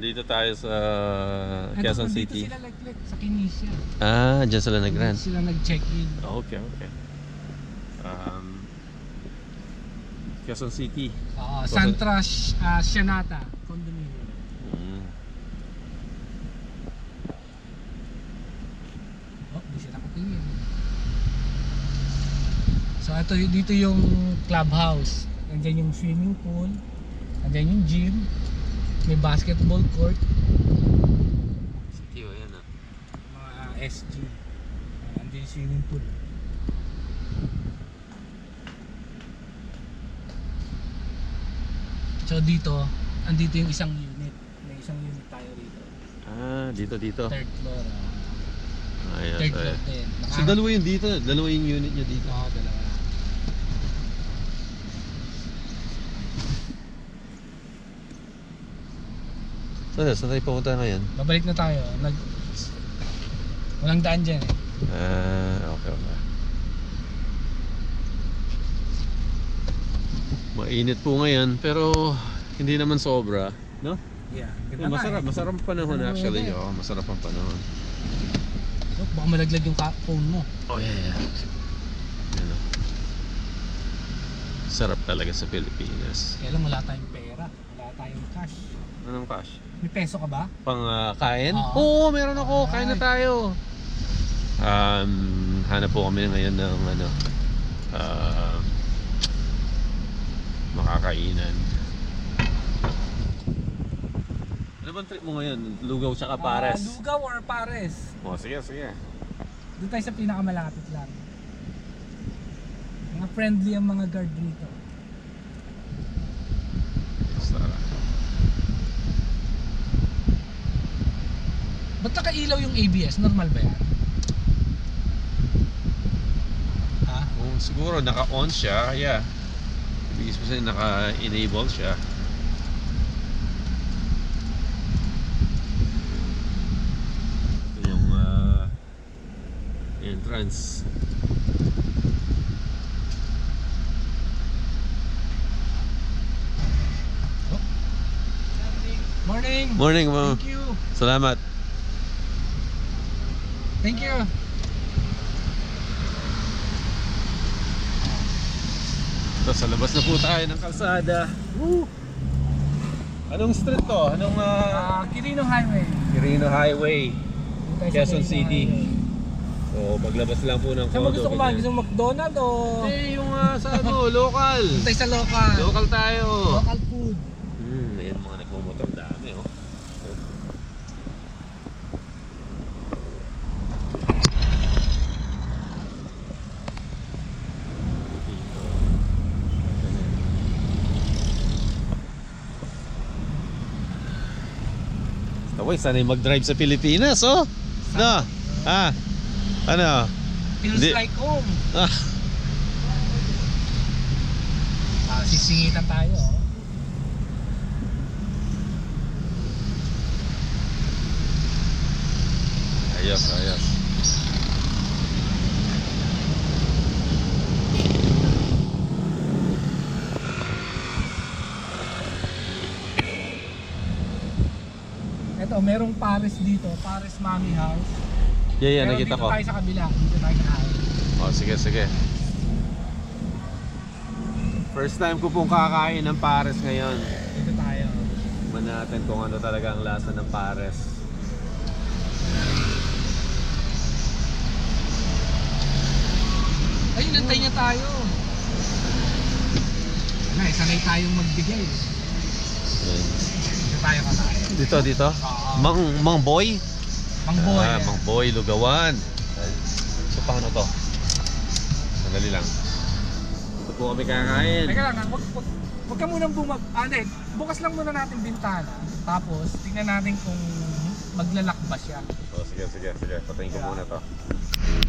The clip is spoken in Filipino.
Nandito tayo sa Quezon City. Dito sila like sa Kinesia. Ah, dyan sila nag-rent. Dito sila nag-check-in. Okay. Quezon City. Santra Sianata Condominium. Di sila katingin. So dito yung clubhouse. Nandiyan yung swimming pool. Nandiyan yung gym. May basketball court. City, yan ah. Mga SG. Nandiyan yung swimming pool. So dito, andito yung isang unit. May isang unit tayo rito. Ah, dito. Third floor. Ayan, Third floor din. So dalawa yung dito, dalawa yung unit niya dito. Oo, dalawa. Saan tayo pumunta ngayon? Babalik na tayo. Walang daan dyan eh. Okay. Mainit po ngayon, pero hindi naman sobra, no? Yeah. Masarap ang panahon actually. Oo, masarap ang panahon. Baka malaglag yung phone mo. Oh yeah. Yan o. Sarap talaga sa Pilipinas. Kaya lang wala tayong pera. Wala tayong cash. Anong cash? May peso ka ba? Pang kain? Oo. Oo, meron ako. Kain na tayo. Hanap po kami ngayon ng makakainan. Ano bang trip mo ngayon? Lugaw tsaka pares? Lugaw or pares? Oh, sige. Doon tayo sa pinakamalapit lang. Mga friendly ang mga guard dito. Sarap. Ba't nakailaw yung ABS? Normal ba yan? Ha? Oh, siguro naka-on siya, kaya ibig sabihin naka-enable siya. Ito yung entrance. Morning! Morning, Thank you! salamat. Thank you! Ito, sa labas na po tayo ng kalsada. Woo! Anong street to? Anong Quirino Highway. Quirino Highway, Doon tayo sa Quezon Quirino City. Highway. So, paglabas lang po ng Saan mo gusto kumain? ganyan. Gusto mo McDonald's o? Hindi, yung sa local. Doon tayo sa local. Local tayo. Local food. Ayan mga nagmumotor dami, oh. Tawag, sanay mag-drive sa Pilipinas, oh. No? Ano? Feels Hindi. like home. Ah, Sisingitan tayo. Oh. ayos. Ito, merong Pares dito. Pares Mommy House. Yeah, Pero nakita dito ko. tayo sa kabila. Dito tayo kakain. Oh, sige. First time ko pong kakain ng pares ngayon. Dito tayo. Tignan natin kung ano talaga ang lasa ng pares. Ay, nantay niya tayo. Sanay tayong magbigay. Ayan. Dito tayo kakain. Dito? Oo. Mang Boy? Mang Boy. Mang Boy, Lugawan. So, paano to? Sandali lang. Ito po kami kakain. Teka lang, wag ka munang hindi. Bukas lang muna natin bintana. Tapos, tingnan natin kung maglalak ba siya. Oh, sige. Patayin ko muna to.